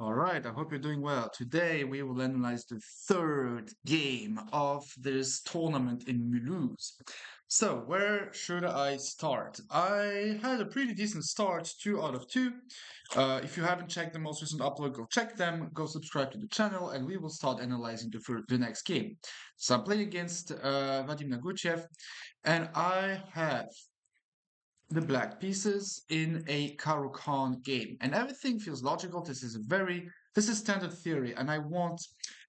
All right, I hope you're doing well. Today we will analyze the third game of this tournament in Mulhouse. So, where should I start? I had a pretty decent start, 2 out of 2. If you haven't checked the most recent upload, go check them, go subscribe to the channel, and we will start analyzing the next game. So, I'm playing against Vadim Nagutchev, and I have the black pieces in a Caro-Kann game. And everything feels logical. This is standard theory, and I won't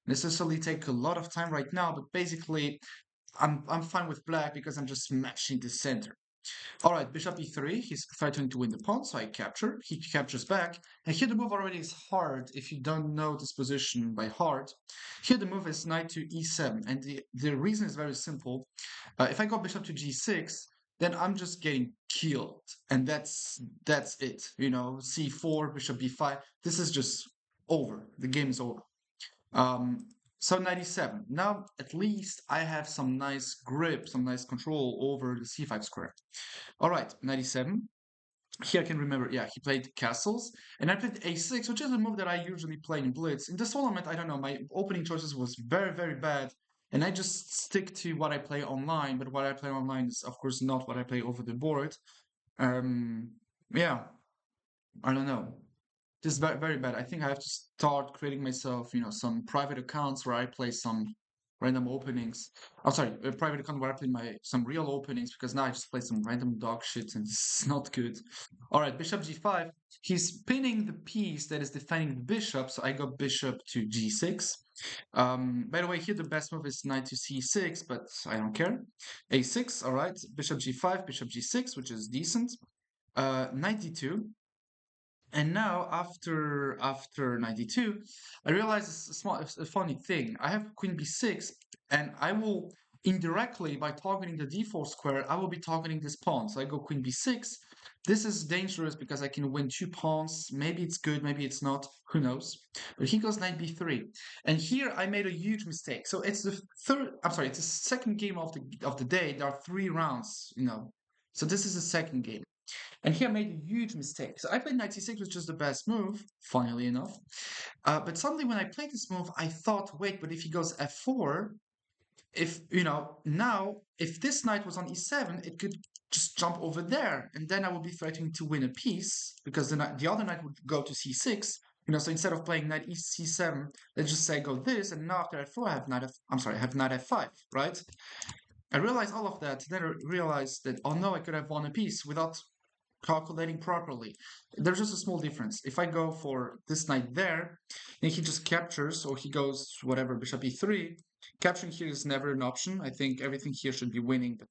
necessarily take a lot of time right now, but basically I'm fine with black because I'm just smashing the center. All right, bishop e3, he's threatening to win the pawn, so I capture. He captures back, and here the move already is hard if you don't know this position by heart. Here the move is knight to e7, and the reason is very simple. If I go bishop to g6, then I'm just getting killed, and that's it. You know, c4, bishop b5. This is just over. The game is over. Um, so 97. Now at least I have some nice grip, some nice control over the c5 square. All right, 97. Here I can remember, yeah, he played castles, and I played a6, which is a move that I usually play in blitz. In this tournament, I don't know, my opening choices was very, very bad, and I just stick to what I play online, but what I play online is, of course, not what I play over the board. Um, yeah, I don't know. This is very, very bad. I think I have to start creating myself, some private accounts where I play some random openings. I'm sorry, a private account where I play some real openings because now I just play some random dog shit and it's not good. All right, bishop g5. He's pinning the piece that is defending the bishop, so I got bishop to g6. By the way, here the best move is knight to c6, but I don't care. a6, all right, bishop g5, bishop g6, which is decent. Knight d2. And now after 92, I realize a funny thing. I have queen b6, and I will indirectly, by targeting the d4 square, I will be targeting this pawn. So I go queen b6. This is dangerous because I can win 2 pawns. Maybe it's good, maybe it's not. Who knows? But he goes knight b3, and here I made a huge mistake. So it's the third. I'm sorry, it's the second game of the day. There are 3 rounds. So this is the second game. And here I made a huge mistake. So I played knight c6, which is the best move, funnily enough. But suddenly when I played this move, I thought, wait, but if he goes f4, now, if this knight was on e7, it could just jump over there. And then I would be threatening to win a piece because the other knight would go to c6. So instead of playing knight c7, let's just say go this, and now after f4, I have knight f5, right? I realized all of that, then I realized that, oh no, I could have won a piece without calculating properly. There's just a small difference. If I go for this knight there, then he just captures, or he goes whatever, bishop e3. Capturing here is never an option. I think everything here should be winning. But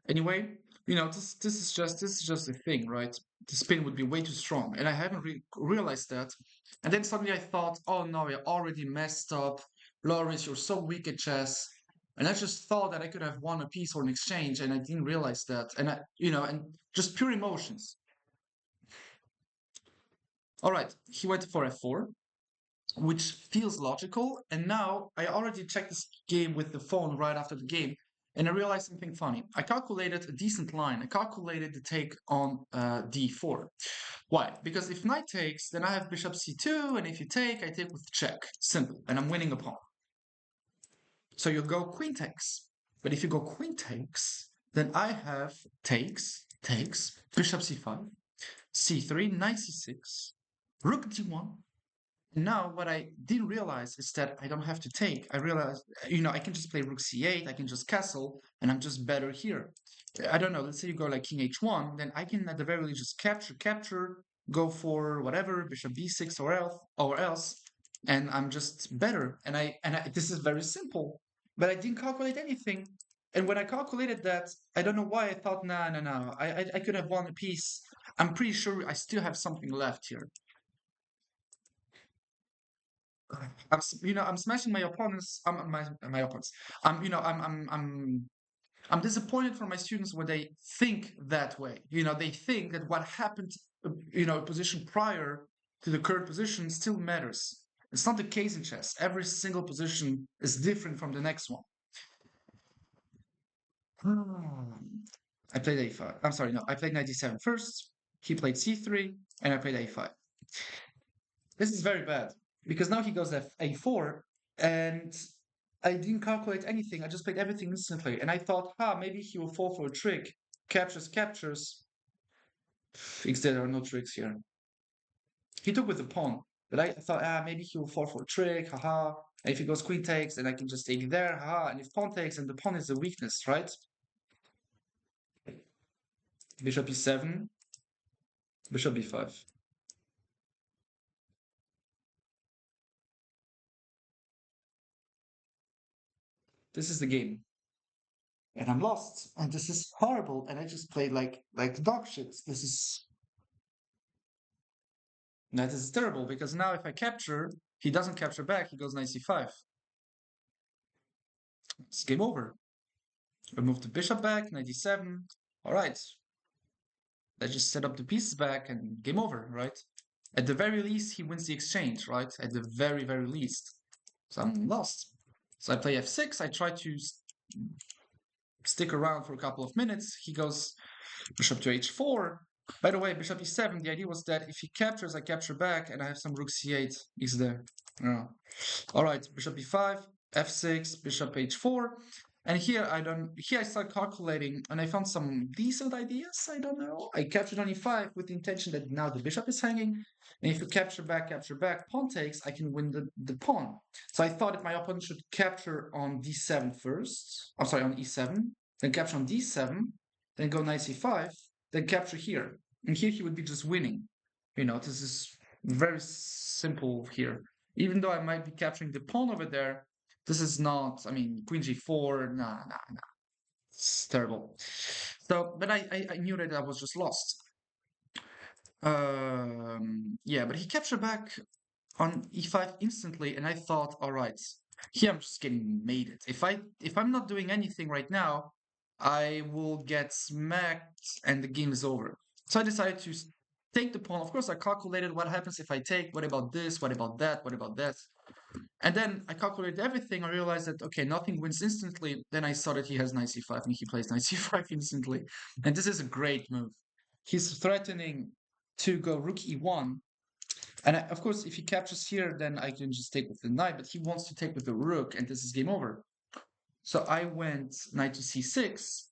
anyway, this is just a thing, right? The spin would be way too strong, and I haven't realized that. And then suddenly I thought, oh no, I already messed up. Loris, you're so weak at chess. And I just thought that I could have won a piece or an exchange, and I didn't realize that. And just pure emotions. All right, he went for f4, which feels logical. And now I already checked this game with the phone right after the game, and I realized something funny. I calculated a decent line. I calculated the take on d4. Why? Because if knight takes, then I have bishop c2, and if you take, I take with check. Simple, and I'm winning a pawn. So you go queen takes. But if you go queen takes, then I have takes, bishop c5, c3, knight c6, rook d1. Now, what I didn't realize is that I don't have to take. I realized, I can just play rook c8, I can just castle, and I'm just better here. I don't know, let's say you go like king h1, then I can at the very least just capture, go for whatever, bishop b6 or else, and I'm just better. And this is very simple, but I didn't calculate anything. And when I calculated that, I don't know why I thought, nah, no, no, I could have won a piece. I'm pretty sure I still have something left here. I'm smashing my opponents. My opponents. I'm disappointed for my students when they think that way. They think that what happened, position prior to the current position still matters. It's not the case in chess. Every single position is different from the next one. I played a5. I'm sorry, no, I played knight d7 first. He played c3, and I played a5. This is very bad because now he goes a4, and I didn't calculate anything. I just played everything instantly, and I thought, maybe he will fall for a trick. Captures, captures. There are no tricks here. He took with the pawn, but I thought, maybe he will fall for a trick, haha. And if he goes queen takes, then I can just take there, haha. And if pawn takes, then the pawn is the weakness, right? Bishop e7, bishop b5. This is the game. And I'm lost. And this is horrible. And I just played like dog shit. That is terrible because now if I capture, he doesn't capture back, he goes knight c5. It's game over. I move the bishop back, knight d7. All right. Let's just set up the pieces back and game over, right? At the very least, he wins the exchange, right? At the very, very least. So I'm lost. So I play f6. I try to stick around for a couple of minutes. He goes bishop to h4. By the way, bishop e7, the idea was that if he captures, I capture back, and I have some rook c8 is there. Yeah. All right, bishop e5, f6, bishop h4. And here I start calculating, and I found some decent ideas. I don't know. I captured on e5 with the intention that now the bishop is hanging. And if you capture back, pawn takes, I can win the pawn. So I thought that my opponent should capture on d7 first. I'm sorry, on e7, then capture on d7, then go knight c5, then capture here. And here he would be just winning. This is very simple here. Even though I might be capturing the pawn over there, this is not, queen g4, nah. It's terrible. So, but I knew that I was just lost. Yeah, but he captured back on e5 instantly, and I thought, all right, here I'm just getting mated. If I'm not doing anything right now, I will get smacked and the game is over. So I decided to take the pawn. Of course, I calculated what happens if I take. What about this? What about that? What about that? And then I calculated everything. I realized that, okay, nothing wins instantly. Then I saw that he has knight c5 and he plays knight c5 instantly. And this is a great move. He's threatening to go rook e1. And of course, if he captures here, then I can just take with the knight. But he wants to take with the rook, and this is game over. So I went knight to c6.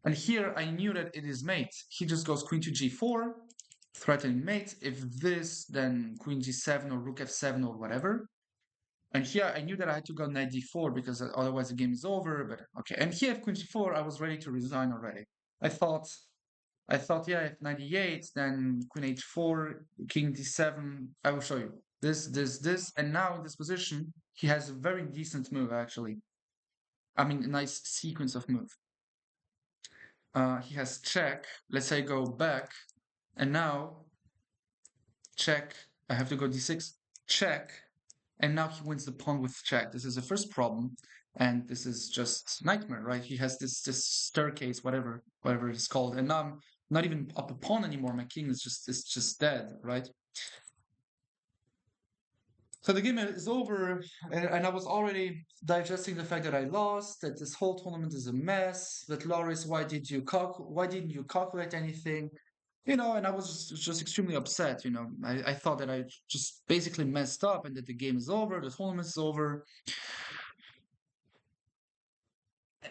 And here I knew that it is mate. He just goes queen to g4, threatening mate. If this, then queen g7 or rook f7 or whatever. And here I knew that I had to go knight d4 because otherwise the game is over. But okay. And here if queen g4, I was ready to resign already. I thought, yeah, if knight e8, then queen h4, king d7. I will show you this. And now in this position, he has a very decent move actually. A nice sequence of move. He has check. Let's say go back, and now check. I have to go d6, check, and now he wins the pawn with check. This is the first problem, and this is just nightmare, right? He has this staircase, whatever it is called, and now I'm not even up a pawn anymore. My king is just dead, right? So the game is over, and I was already digesting the fact that I lost, that this whole tournament is a mess. That Loris, why didn't you calculate anything? And I was just extremely upset. I thought that I just basically messed up and that the game is over, the tournament is over.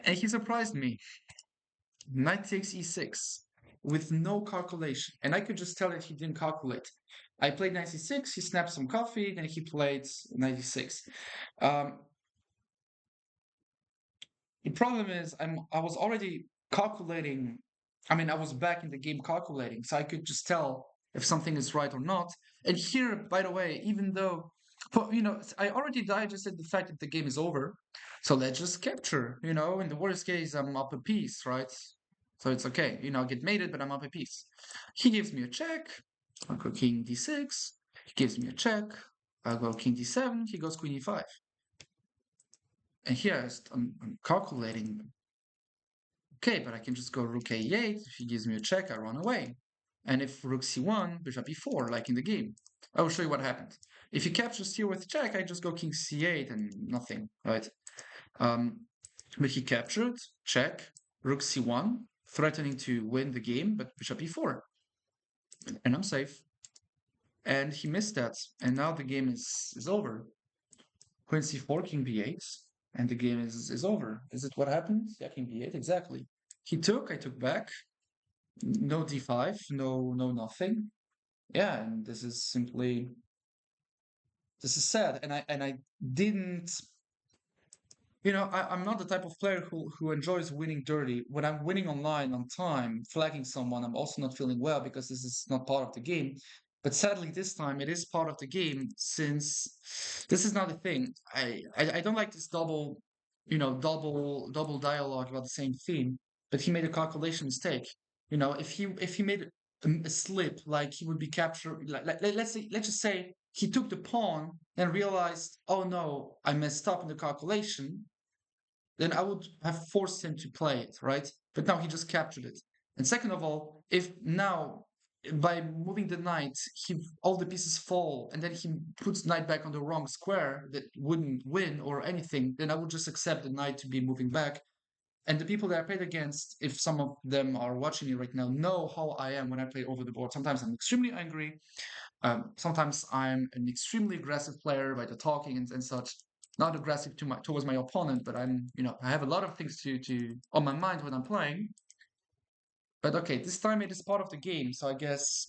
And he surprised me. Knight takes e6 with no calculation. And I could just tell that he didn't calculate. I played knight c6, he snapped some coffee, then he played knight e6. The problem is I was already calculating. I was back in the game calculating, so I could just tell if something is right or not. And here, by the way, even though I already digested the fact that the game is over, so let's just capture. In the worst case, I'm up a piece, right? So it's okay. I get mated, but I'm up a piece. He gives me a check. I go king d6. He gives me a check. I go king d7. He goes queen e5. And here I'm calculating. Okay, but I can just go rook a8. If he gives me a check, I run away. And if rook c1, bishop e4, like in the game. I will show you what happened. If he captures here with check, I just go king c8 and nothing, right? But he captured, check, rook c1, threatening to win the game, but bishop e4. And I'm safe. and he missed that. And now the game is over. Queen c4, king b8, and the game is over. Is it what happened? Yeah, king b8, exactly. He took, I took back. No d5, no nothing. Yeah, and this is simply this is sad. And I didn't I'm not the type of player who enjoys winning dirty. When I'm winning online on time, flagging someone, I'm also not feeling well because this is not part of the game. But sadly, this time it is part of the game since this is not a thing. I don't like this double dialogue about the same theme. But he made a calculation mistake. If he made a slip, like he would be captured. Let's just say he took the pawn and realized, oh no, I messed up in the calculation, then I would have forced him to play it, right? But now he just captured it. And second of all, if now by moving the knight, all the pieces fall, and then he puts knight back on the wrong square that wouldn't win or anything, then I would just accept the knight to be moving back. And the people that I played against, if some of them are watching me right now, know how I am when I play over the board. Sometimes I'm extremely angry. Sometimes I'm an extremely aggressive player by the talking and such. Not aggressive towards my opponent, but I have a lot of things to on my mind when I'm playing. But okay, this time it is part of the game, so I guess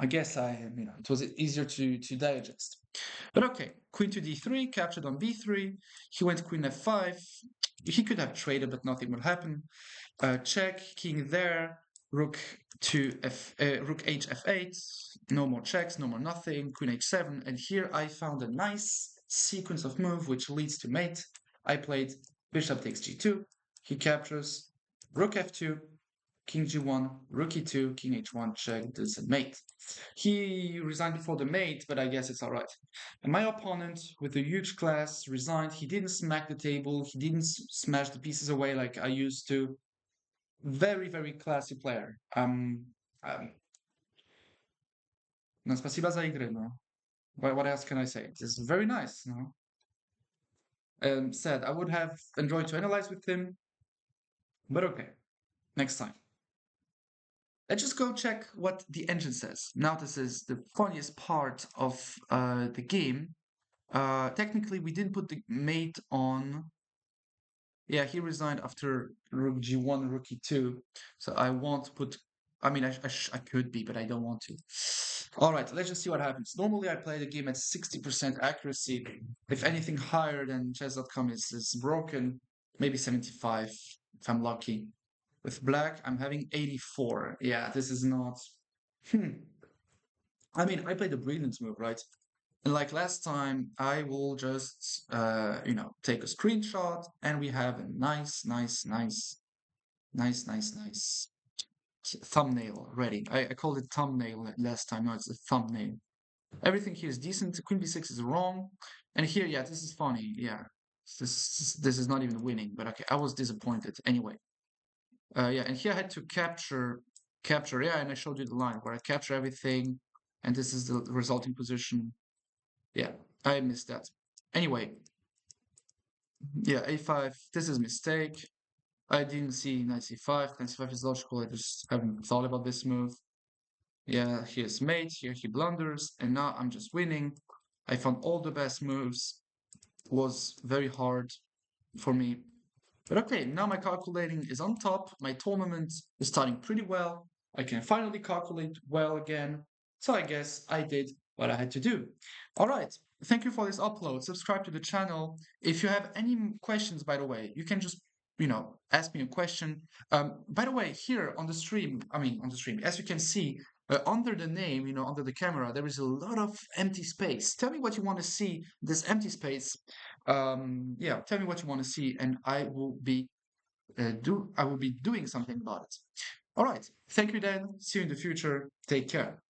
it was easier to digest. But okay, queen to d3, captured on b3. He went queen f5. He could have traded, but nothing would happen. Check, king there, rook rook h f8. No more checks, no more nothing. Queen h7, and here I found a nice sequence of move which leads to mate. I played bishop takes g2. He captures rook f2, king g1, rook e2, king h1, check, this is mate. He resigned before the mate, but I guess it's all right. And my opponent, with a huge class, resigned. He didn't smack the table. He didn't smash the pieces away like I used to. Very, very classy player. No, спасибо за игры, no. What else can I say? This is very nice, no? Said I would have enjoyed to analyze with him, but okay, next time. Let's just go check what the engine says. Now this is the funniest part of the game. Technically, we didn't put the mate on. Yeah, he resigned after rook g1, rook e2. So I won't put. I mean, I could be, but I don't want to. All right, let's just see what happens. Normally, I play the game at 60% accuracy. If anything higher than chess.com is broken, maybe 75 if I'm lucky. With black, I'm having 84. Yeah, this is not. I mean, I played a brilliant move, right? And like last time, I will just, take a screenshot and we have a nice thumbnail ready. I called it thumbnail last time. No, it's a thumbnail. Everything here is decent. Queen b6 is wrong. And here, yeah, this is funny. Yeah, this is not even winning. But okay, I was disappointed anyway. Yeah, and here I had to capture. Yeah, and I showed you the line where I capture everything, and this is the resulting position. Yeah, I missed that. Anyway, yeah, a5. This is a mistake. I didn't see knight c5. Knight c5 is logical. I just haven't thought about this move. Yeah, here's mate. Here he blunders, and now I'm just winning. I found all the best moves. It was very hard for me. But okay, now my calculating is on top. My tournament is starting pretty well. I can finally calculate well again. So I guess I did what I had to do. All right. Thank you for this upload. Subscribe to the channel. If you have any questions, by the way, you can just, ask me a question. By the way, here on the stream, as you can see, under the name, under the camera, there is a lot of empty space. Tell me what you want to see this empty space. Yeah, tell me what you want to see, and I will be doing something about it. All right. Thank you, Dan. See you in the future. Take care.